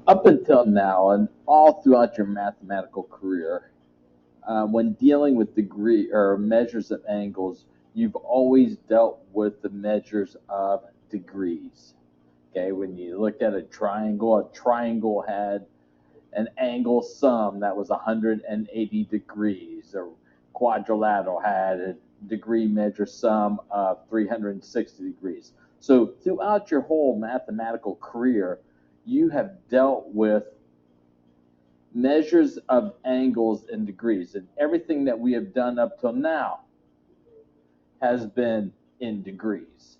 Up until now, and all throughout your mathematical career, when dealing with degree or measures of angles, you've always dealt with the measures of degrees. Okay, when you looked at a triangle had an angle sum that was 180 degrees. A quadrilateral had a degree measure sum of 360 degrees. So throughout your whole mathematical career, you have dealt with measures of angles and degrees. And everything that we have done up till now has been in degrees.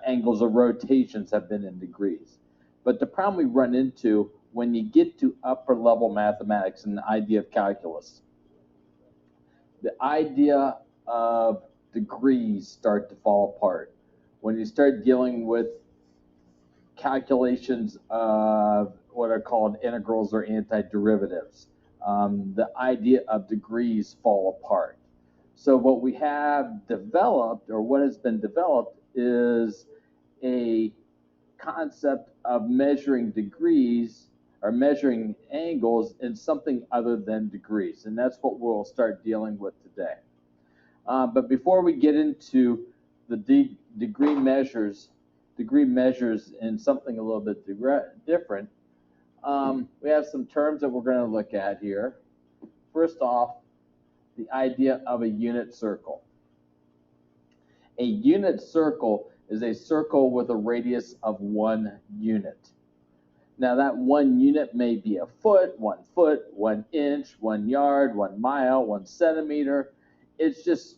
Angles of rotations have been in degrees. But the problem we run into when you get to upper level mathematics and the idea of calculus, the idea of degrees start to fall apart. When you start dealing with calculations of what are called integrals or antiderivatives, the idea of degrees fall apart. So what we have developed, or what has been developed, is a concept of measuring degrees or measuring angles in something other than degrees. And that's what we'll start dealing with today. But before we get into the degree measures in something a little bit different, we have some terms that we're going to look at here. First off, the idea of a unit circle. A unit circle is a circle with a radius of 1 unit. Now that 1 unit may be a foot, 1 inch, 1 yard, 1 mile, 1 centimeter. It's just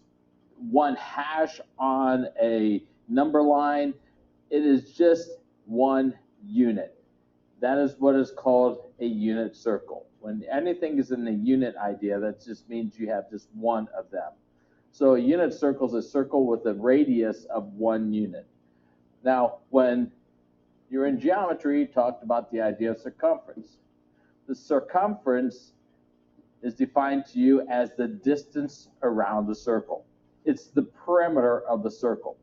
one hash on a number line. It is just 1 unit. That is what is called a unit circle. When anything is in the unit idea, that just means you have just one of them. So a unit circle is a circle with a radius of 1 unit. Now, when you're in geometry, you talked about the idea of circumference. The circumference is defined to you as the distance around the circle. It's the perimeter of the circle.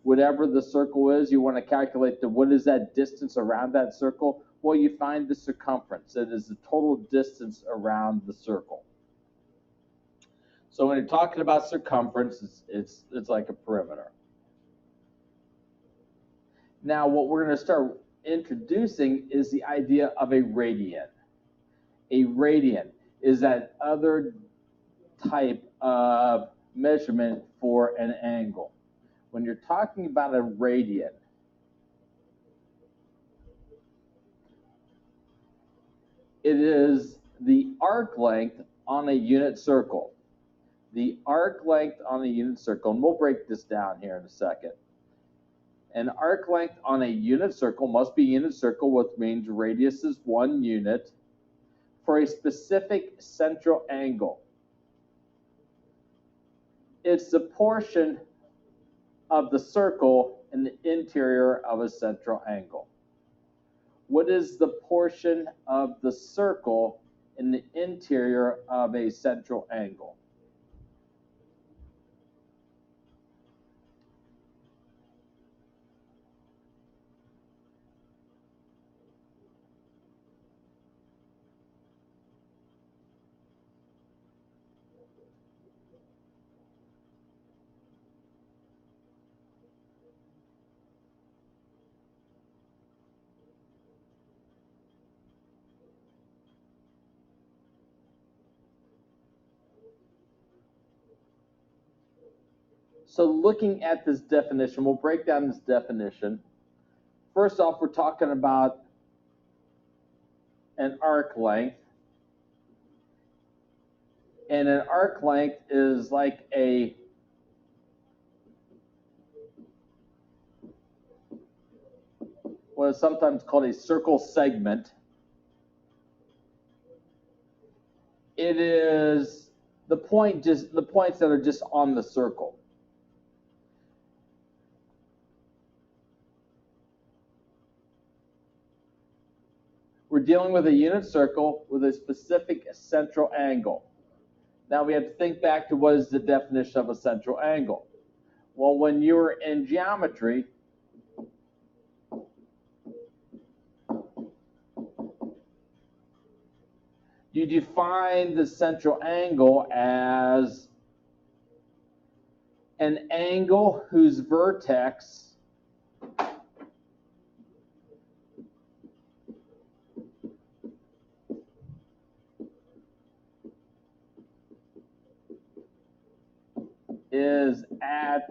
Whatever the circle is, you want to calculate what is that distance around that circle? Well, you find the circumference. It is the total distance around the circle. So when you're talking about circumference, it's like a perimeter. Now, what we're going to start introducing is the idea of a radian. A radian is that other type of measurement for an angle. When you're talking about a radian, it is the arc length on a unit circle. The arc length on a unit circle, and we'll break this down here in a second. An arc length on a unit circle must be a unit circle, which means radius is 1 unit, for a specific central angle. It's the portion of the circle in the interior of a central angle. What is the portion of the circle in the interior of a central angle? So looking at this definition, we'll break down this definition. First off, we're talking about an arc length. And an arc length is like what is sometimes called a circle segment. It is the points that are just on the circle. We're dealing with a unit circle with a specific central angle. Now we have to think back to what is the definition of a central angle. Well, when you were in geometry, you define the central angle as an angle whose vertex is at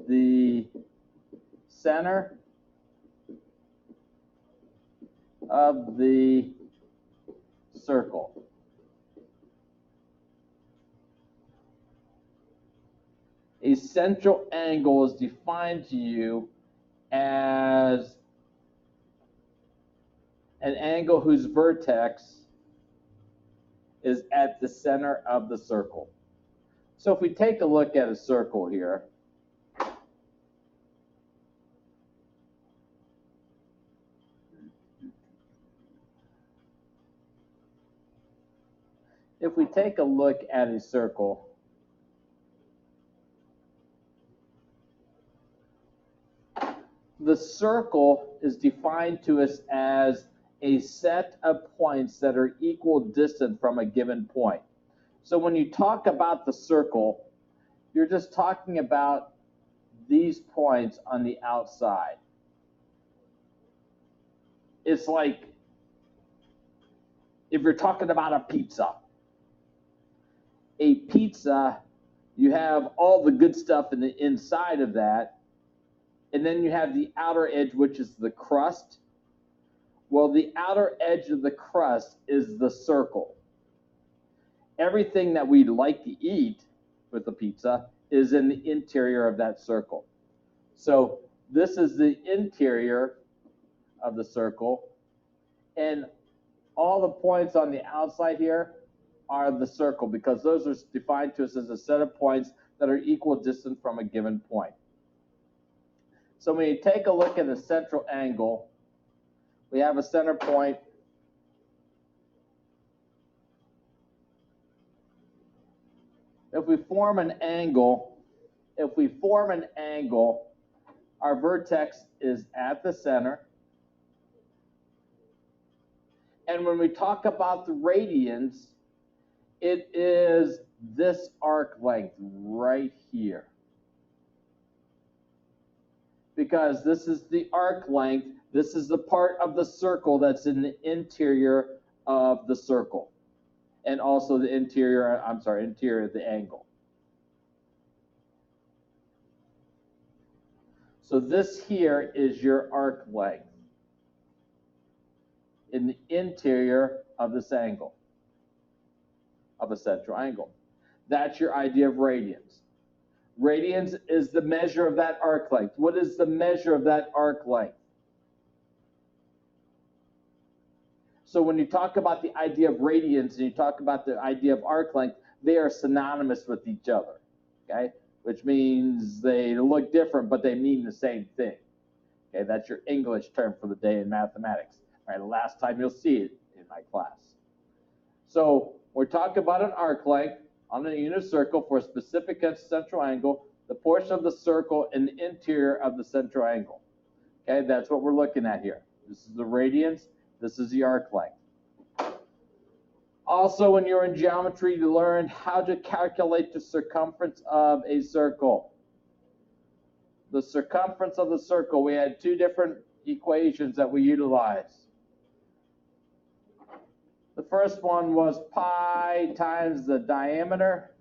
the center of the circle. A central angle is defined to you as an angle whose vertex is at the center of the circle. So if we take a look at a circle here, if we take a look at a circle, the circle is defined to us as a set of points that are equal distant from a given point. So when you talk about the circle, you're just talking about these points on the outside. It's like if you're talking about a pizza, you have all the good stuff in the inside of that, and then you have the outer edge, which is the crust. Well, the outer edge of the crust is the circle. Everything that we'd like to eat with the pizza is in the interior of that circle. So this is the interior of the circle, and all the points on the outside here are the circle, because those are defined to us as a set of points that are equal distant from a given point. So when you take a look at a central angle, we have a center point. If we form an angle, our vertex is at the center. And when we talk about the radians, it is this arc length right here. Because this is the arc length, this is the part of the circle that's in the interior of the circle. And also the interior of the angle. So this here is your arc length in the interior of this angle, of a central angle. That's your idea of radians. Radians is the measure of that arc length. What is the measure of that arc length? So when you talk about the idea of radians and you talk about the idea of arc length, they are synonymous with each other, okay? Which means they look different, but they mean the same thing. Okay, that's your English term for the day in mathematics. All right, the last time you'll see it in my class. So we're talking about an arc length on a unit circle for a specific central angle, the portion of the circle in the interior of the central angle. Okay, that's what we're looking at here. This is the radians, this is the arc length. Also, when you're in geometry, you learn how to calculate the circumference of a circle. The circumference of the circle, we had two different equations that we utilized. The first one was pi times the diameter.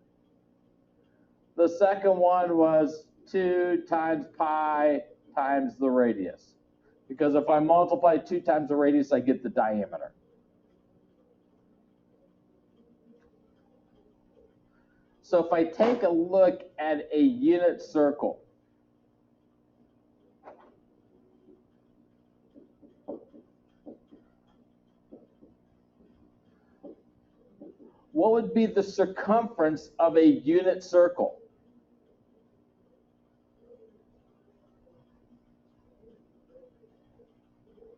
The second one was 2 times pi times the radius. Because if I multiply 2 times the radius, I get the diameter. So if I take a look at a unit circle, what would be the circumference of a unit circle?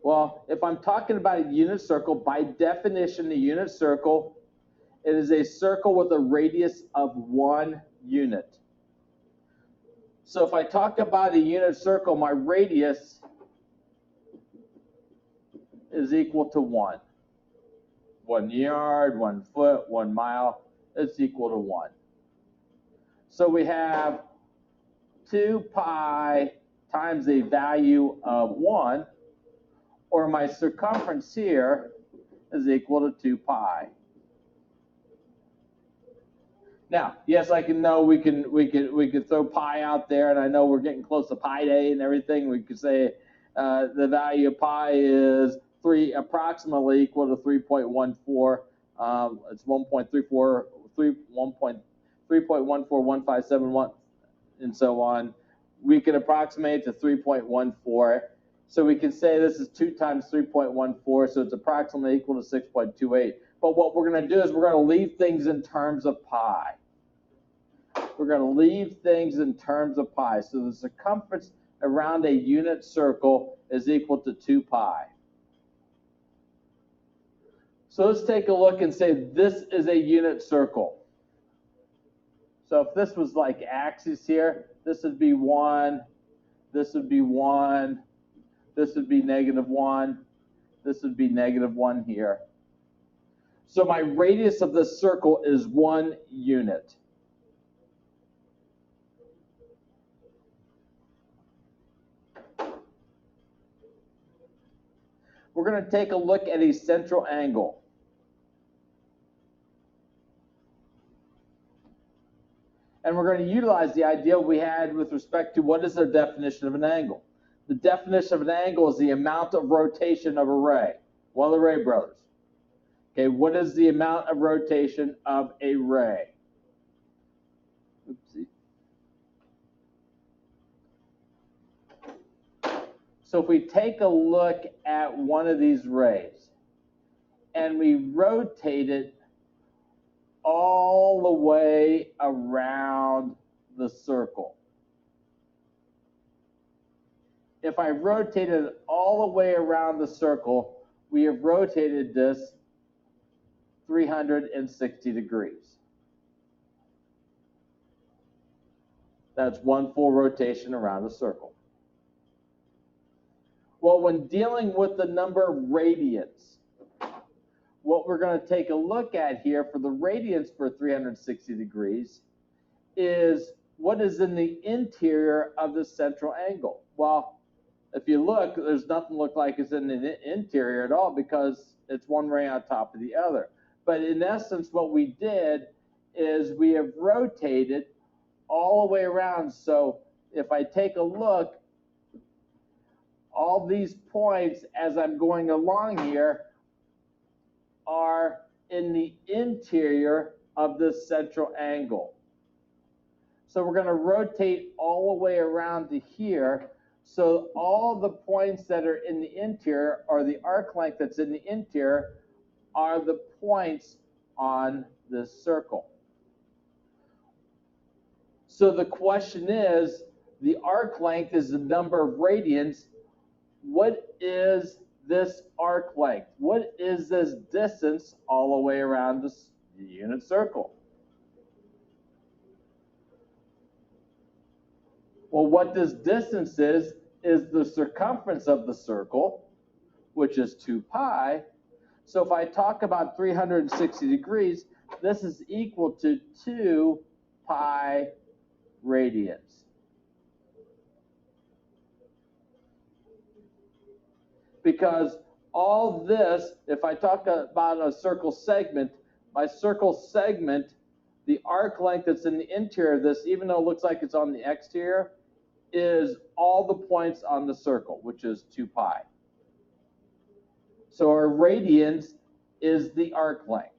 Well, if I'm talking about a unit circle, by definition, a unit circle, it is a circle with a radius of 1 unit. So if I talk about a unit circle, my radius is equal to 1. 1 yard, 1 foot, 1 mile, it's equal to 1. So we have 2 pi times a value of 1, or my circumference here is equal to 2 pi. Now, yes, I can know we could throw pi out there, and I know we're getting close to pi day and everything. We could say the value of pi is approximately equal to 3.14. It's 1.3141571, and so on. We can approximate to 3.14. So we can say this is 2 times 3.14, so it's approximately equal to 6.28. But what we're going to do is we're going to leave things in terms of pi. We're going to leave things in terms of pi. So the circumference around a unit circle is equal to 2 pi. So let's take a look and say this is a unit circle. So if this was like axis here, this would be 1, this would be 1, this would be -1, this would be -1 here. So my radius of this circle is 1 unit. We're going to take a look at a central angle. And we're going to utilize the idea we had with respect to what is the definition of an angle. The definition of an angle is the amount of rotation of a ray. One of the Ray brothers. Okay, what is the amount of rotation of a ray? Oopsie. So if we take a look at one of these rays and we rotate it all the way around the circle. If I rotated it all the way around the circle, we have rotated this 360 degrees. That's one full rotation around a circle. Well, when dealing with the number of radians, what we're going to take a look at here for the radians for 360 degrees is what is in the interior of the central angle. Well, if you look, there's nothing look like it's in the interior at all because it's one ray on top of the other. But in essence, what we did is we have rotated all the way around. So if I take a look, all these points as I'm going along here are in the interior of this central angle. So we're going to rotate all the way around to here. So all the points that are in the interior, or the arc length that's in the interior, are the points on this circle. So the question is, the arc length is the number of radians. What is this arc length? What is this distance all the way around this unit circle? Well, what this distance is the circumference of the circle, which is 2 pi. So if I talk about 360 degrees, this is equal to 2 pi radians. Because all this, if I talk about a circle segment, my circle segment, the arc length that's in the interior of this, even though it looks like it's on the exterior, is all the points on the circle, which is 2 pi. So our radians is the arc length.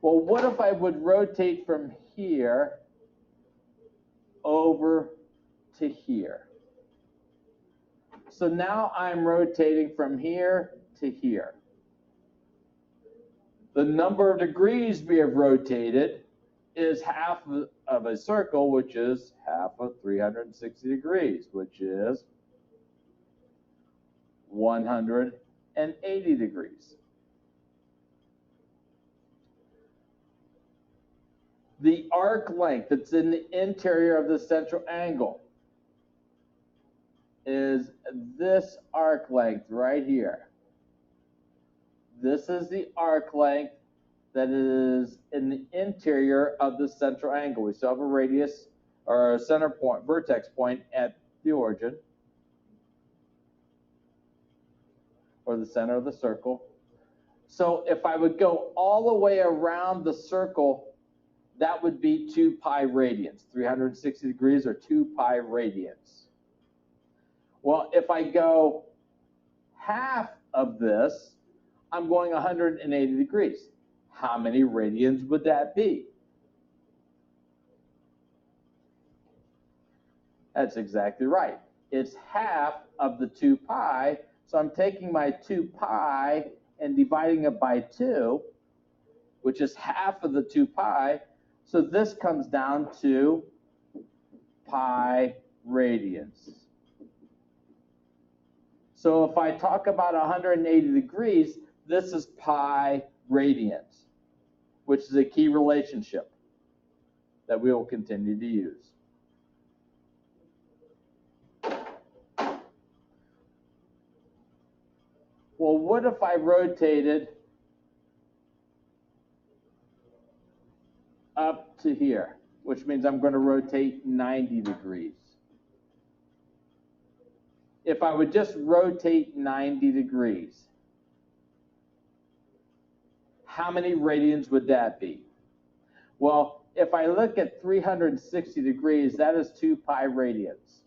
Well, what if I would rotate from here over to here? So now I'm rotating from here to here. The number of degrees we have rotated is half of a circle, which is half of 360 degrees, which is 180 degrees. The arc length that's in the interior of the central angle is this arc length right here. This is the arc length that is in the interior of the central angle. We still have a radius or a center point, vertex point at the origin, or the center of the circle. So if I would go all the way around the circle, that would be 2 pi radians, 360 degrees or 2 pi radians. Well, if I go half of this, I'm going 180 degrees. How many radians would that be? That's exactly right. It's half of the 2 pi. So I'm taking my 2 pi and dividing it by 2, which is half of the 2 pi. So this comes down to pi radians. So if I talk about 180 degrees, this is pi radians, which is a key relationship that we will continue to use. Well, what if I rotated up to here, which means I'm going to rotate 90 degrees? If I would just rotate 90 degrees, how many radians would that be? Well, if I look at 360 degrees, that is 2 pi radians.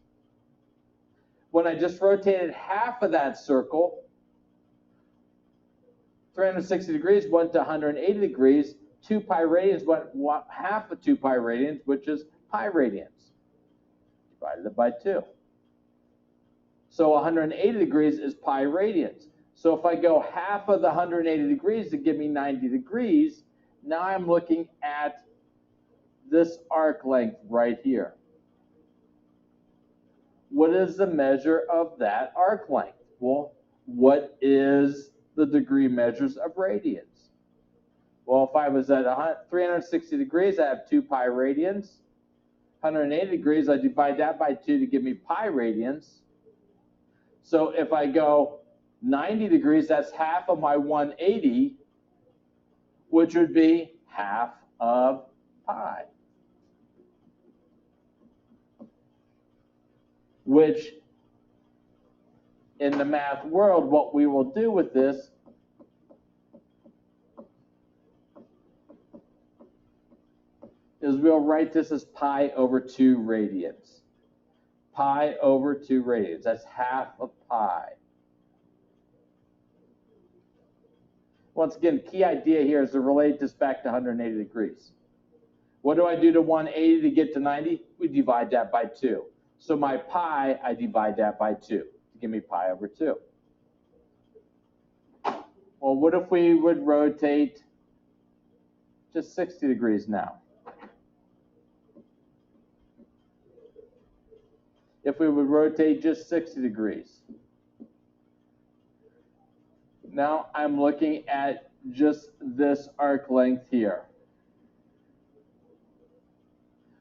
When I just rotated half of that circle, 360 degrees went to 180 degrees, 2 pi radians went half of 2 pi radians, which is pi radians, divided by 2. So 180 degrees is pi radians. So if I go half of the 180 degrees to give me 90 degrees, now I'm looking at this arc length right here. What is the measure of that arc length? Well, what is the degree measures of radians? Well, if I was at 360 degrees, I have 2 pi radians. 180 degrees, I divide that by 2 to give me pi radians. So if I go 90 degrees, that's half of my 180, which would be half of pi. Which, in the math world, what we will do with this is we'll write this as pi over 2 radians. Pi over 2 radians. That's half of pi. Once again, key idea here is to relate this back to 180 degrees. What do I do to 180 to get to 90? We divide that by 2. So my pi, I divide that by 2 to give me pi over 2. Well, what if we would rotate just 60 degrees now? If we would rotate just 60 degrees. Now I'm looking at just this arc length here.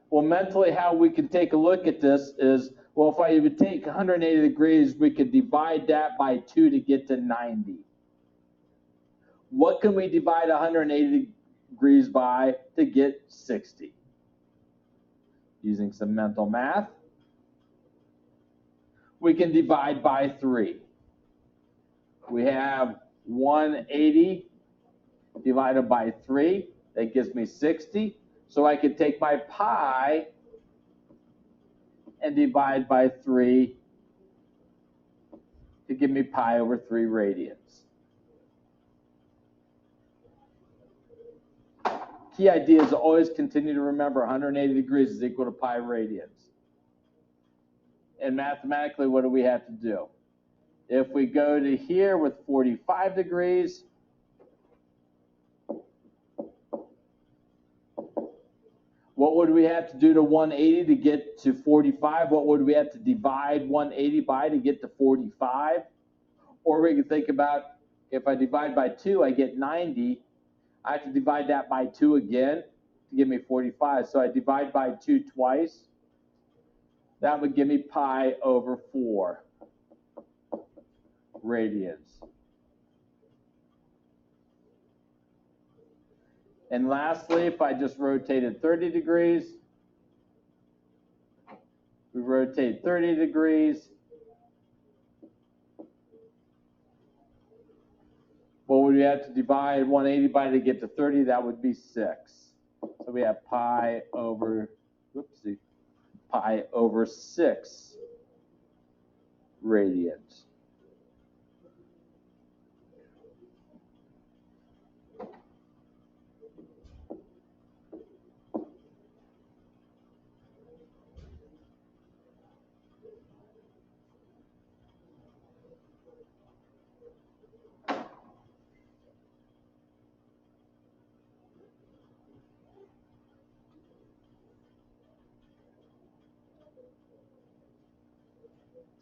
Well, mentally, how we can take a look at this is, well, if I would take 180 degrees, we could divide that by 2 to get to 90. What can we divide 180 degrees by to get 60? Using some mental math, we can divide by 3. We have 180 divided by 3. That gives me 60. So I could take my pi and divide by 3 to give me pi over 3 radians. Key idea is to always continue to remember 180 degrees is equal to pi radians. And mathematically, what do we have to do? If we go to here with 45 degrees, what would we have to do to 180 to get to 45? What would we have to divide 180 by to get to 45? Or we can think about, if I divide by 2, I get 90. I have to divide that by 2 again to give me 45. So I divide by 2 twice. That would give me pi over 4 radians. And lastly, if I just rotated 30 degrees, we rotate 30 degrees. What would we have to divide 180 by to get to 30? That would be 6. So we have pi over, whoopsie, pi over 6 radians.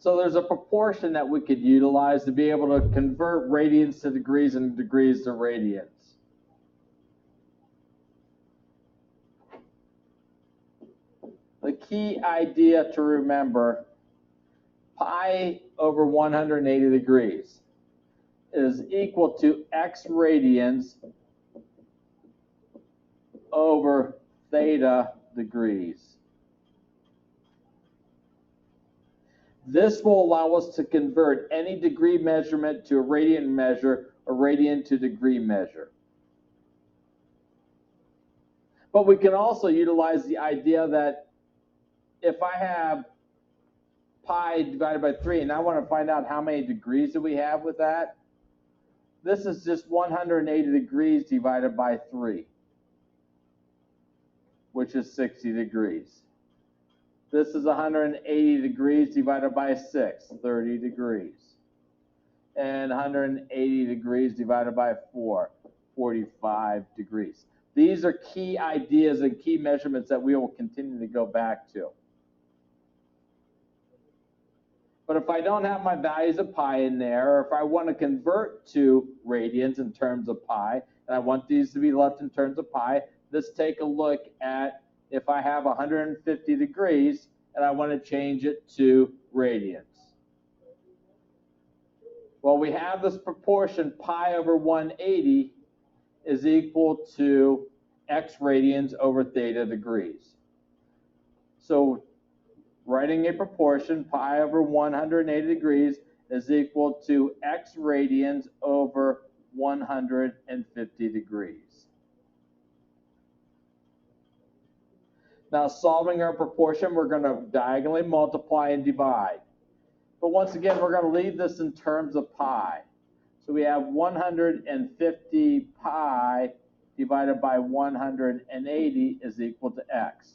So there's a proportion that we could utilize to be able to convert radians to degrees and degrees to radians. The key idea to remember, pi over 180 degrees is equal to x radians over theta degrees. This will allow us to convert any degree measurement to a radian measure, a radian to degree measure. But we can also utilize the idea that if I have pi divided by 3 and I want to find out how many degrees do we have with that, this is just 180 degrees divided by 3, which is 60 degrees. This is 180 degrees divided by 6, 30 degrees. And 180 degrees divided by 4, 45 degrees. These are key ideas and key measurements that we will continue to go back to. But if I don't have my values of pi in there, or if I want to convert to radians in terms of pi, and I want these to be left in terms of pi, let's take a look at if I have 150 degrees and I want to change it to radians. Well, we have this proportion pi over 180 is equal to x radians over theta degrees. So writing a proportion, pi over 180 degrees is equal to x radians over 150 degrees. Now, solving our proportion, we're going to diagonally multiply and divide. But once again, we're going to leave this in terms of pi. So we have 150 pi divided by 180 is equal to x.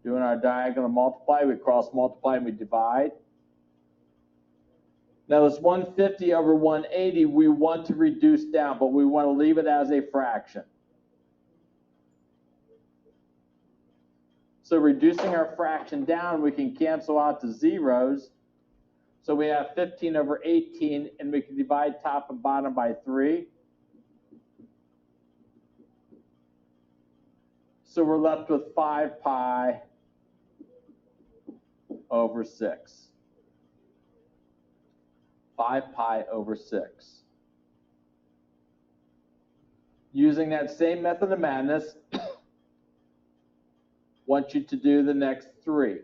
Doing our diagonal multiply, we cross multiply and we divide. Now this 150 over 180 we want to reduce down, but we want to leave it as a fraction. So reducing our fraction down, we can cancel out the zeros. So we have 15 over 18, and we can divide top and bottom by 3. So we're left with 5 pi over 6. 5 pi over 6. Using that same method of madness, want you to do the next 3.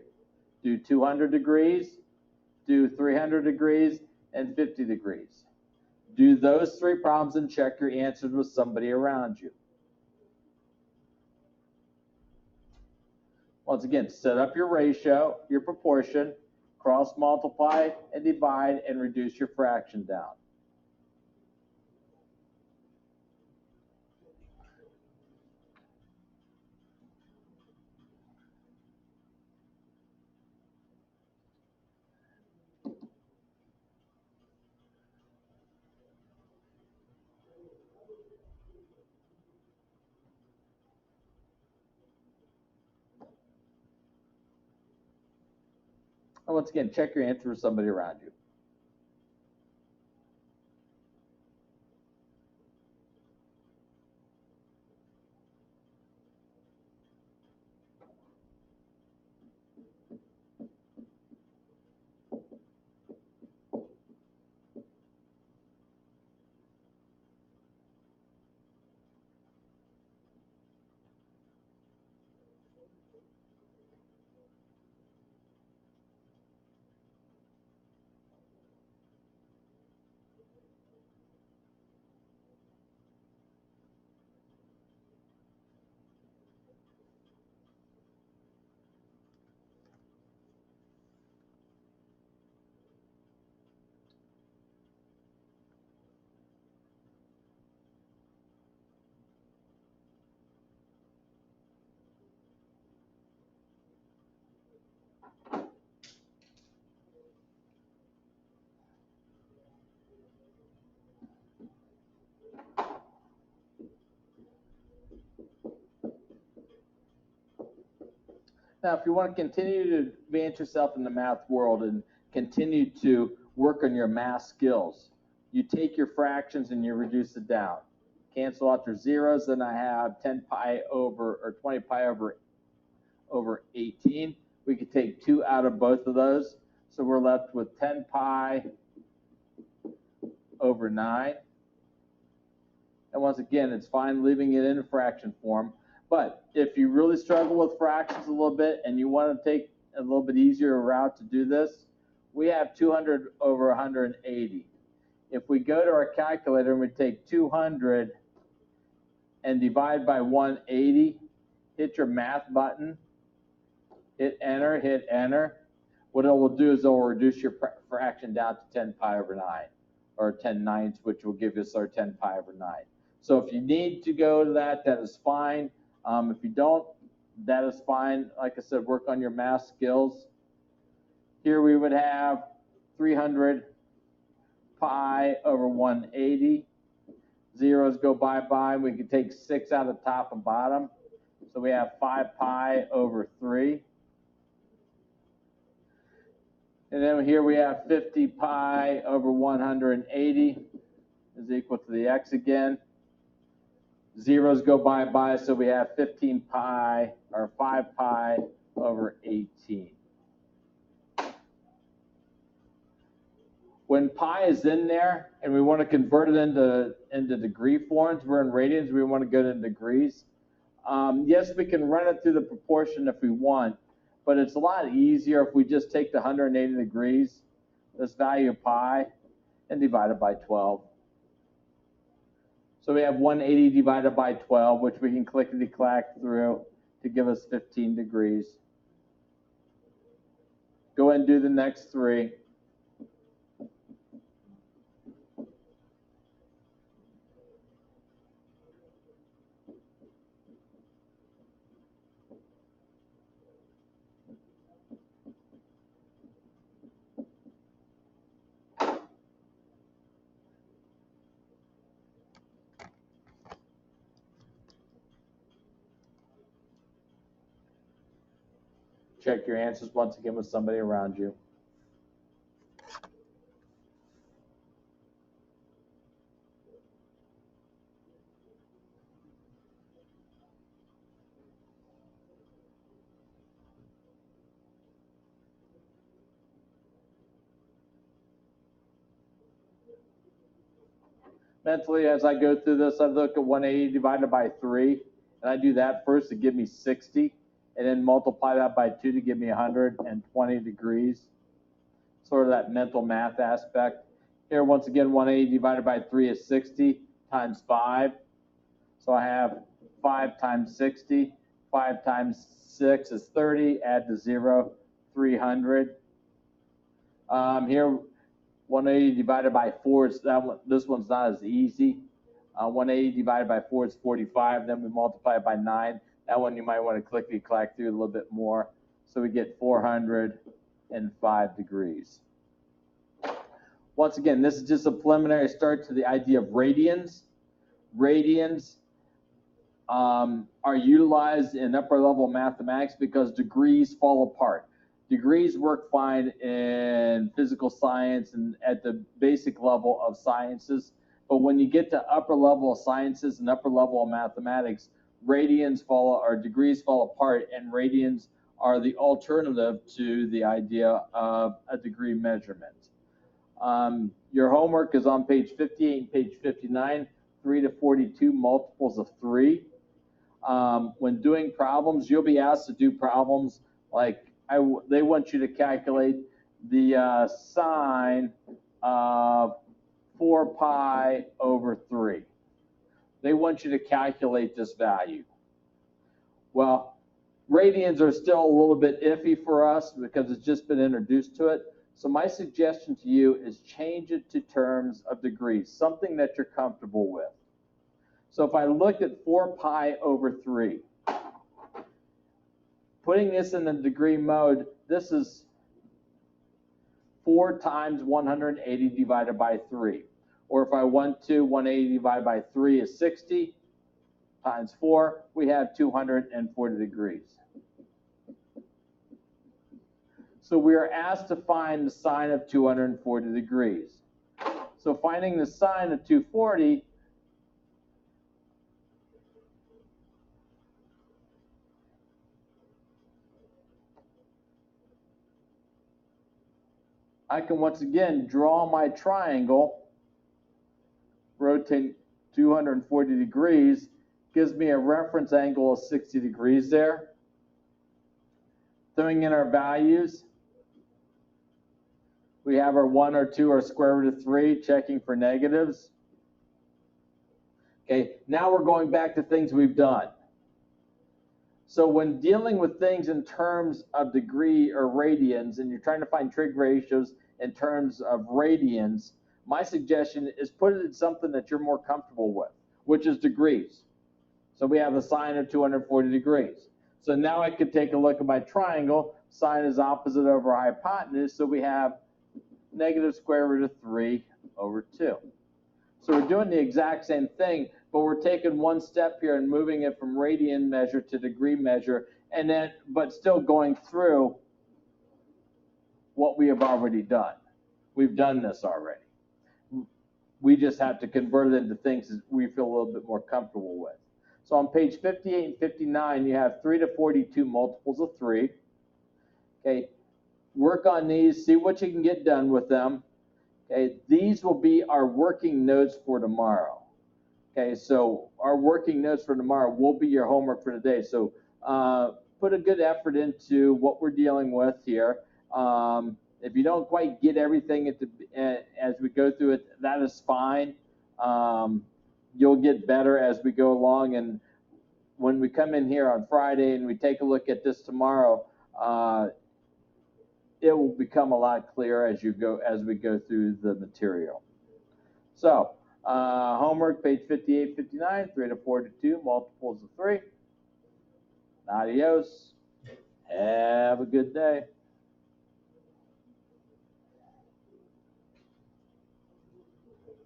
Do 200 degrees, do 300 degrees, and 50 degrees. Do those 3 problems and check your answers with somebody around you. Once again, set up your ratio, your proportion, cross multiply and divide, and reduce your fraction down. And once again, check your answer with somebody around you. Now, if you want to continue to advance yourself in the math world and continue to work on your math skills, you take your fractions and you reduce it down. Cancel out your zeros, then I have 10 pi over, or 20 pi over 18. We could take 2 out of both of those, so we're left with 10 pi over 9. And once again, it's fine leaving it in a fraction form. But if you really struggle with fractions a little bit and you want to take a little bit easier route to do this, we have 200 over 180. If we go to our calculator and we take 200 and divide by 180, hit your math button, hit enter. What it will do is it will reduce your fraction down to 10 pi over 9, or 10 ninths, which will give us our 10 pi over 9. So if you need to go to that, that is fine. If you don't, that is fine. Like I said, work on your math skills. Here we would have 300 pi over 180. Zeros go bye-bye. We can take 6 out of top and bottom. So we have 5 pi over 3. And then here we have 50 pi over 180 is equal to the x again. Zeros go bye-bye, so we have 15 pi, or 5 pi over 18. When pi is in there and we want to convert it into degree forms, we're in radians, we want to go to degrees. Yes, we can run it through the proportion if we want, but it's a lot easier if we just take the 180 degrees, this value of pi, and divide it by 12. So we have 180 divided by 12, which we can clickety-clack through to give us 15 degrees. Go ahead and do the next 3. Check your answers once again with somebody around you. Mentally, as I go through this, I look at 180 divided by 3, and I do that first to give me 60, and then multiply that by 2 to give me 120 degrees. Sort of that mental math aspect. Here, once again, 180 divided by 3 is 60 times 5. So I have 5 times 60. 5 times 6 is 30. Add the 0, 300. Here, 180 divided by 4 is that one. This one's not as easy. 180 divided by 4 is 45. Then we multiply it by 9. That one you might want to clickety-clack through a little bit more. So we get 405 degrees. Once again, this is just a preliminary start to the idea of radians. Radians are utilized in upper level mathematics because degrees fall apart. Degrees work fine in physical science and at the basic level of sciences, but when you get to upper level of sciences and upper level of mathematics, radians or degrees fall apart, and radians are the alternative to the idea of a degree measurement. Your homework is on page 58 and page 59, 3 to 42 multiples of 3. When doing problems, you'll be asked to do problems like they want you to calculate the sine of 4 pi over 3. They want you to calculate this value. Well, radians are still a little bit iffy for us because it's just been introduced to it. So my suggestion to you is change it to terms of degrees, something that you're comfortable with. So if I looked at 4 pi over 3, putting this in the degree mode, this is 4 times 180 divided by 3. Or if I want to, 180 divided by 3 is 60 times 4. We have 240 degrees. So we are asked to find the sine of 240 degrees. So finding the sine of 240, I can once again draw my triangle, rotate 240 degrees, gives me a reference angle of 60 degrees there. Throwing in our values, we have our 1 or 2 or square root of 3, checking for negatives. Okay, now we're going back to things we've done. So when dealing with things in terms of degree or radians, and you're trying to find trig ratios in terms of radians, my suggestion is put it in something that you're more comfortable with, which is degrees. So we have a sine of 240 degrees. So now I could take a look at my triangle. Sine is opposite over hypotenuse, so we have negative square root of 3 over 2. So we're doing the exact same thing, but we're taking one step here and moving it from radian measure to degree measure, and then, but still going through what we have already done. We've done this already. We just have to convert it into things that we feel a little bit more comfortable with. So on page 58 and 59, you have 3 to 42 multiples of 3. Okay, work on these, see what you can get done with them. Okay, these will be our working notes for tomorrow. Okay, so our working notes for tomorrow will be your homework for today. So put a good effort into what we're dealing with here. If you don't quite get everything as we go through it, that is fine. You'll get better as we go along. And when we come in here on Friday and we take a look at this tomorrow, it will become a lot clearer as we go through the material. So homework, page 58, 59, 3 to 42, multiples of 3. Adios. Have a good day.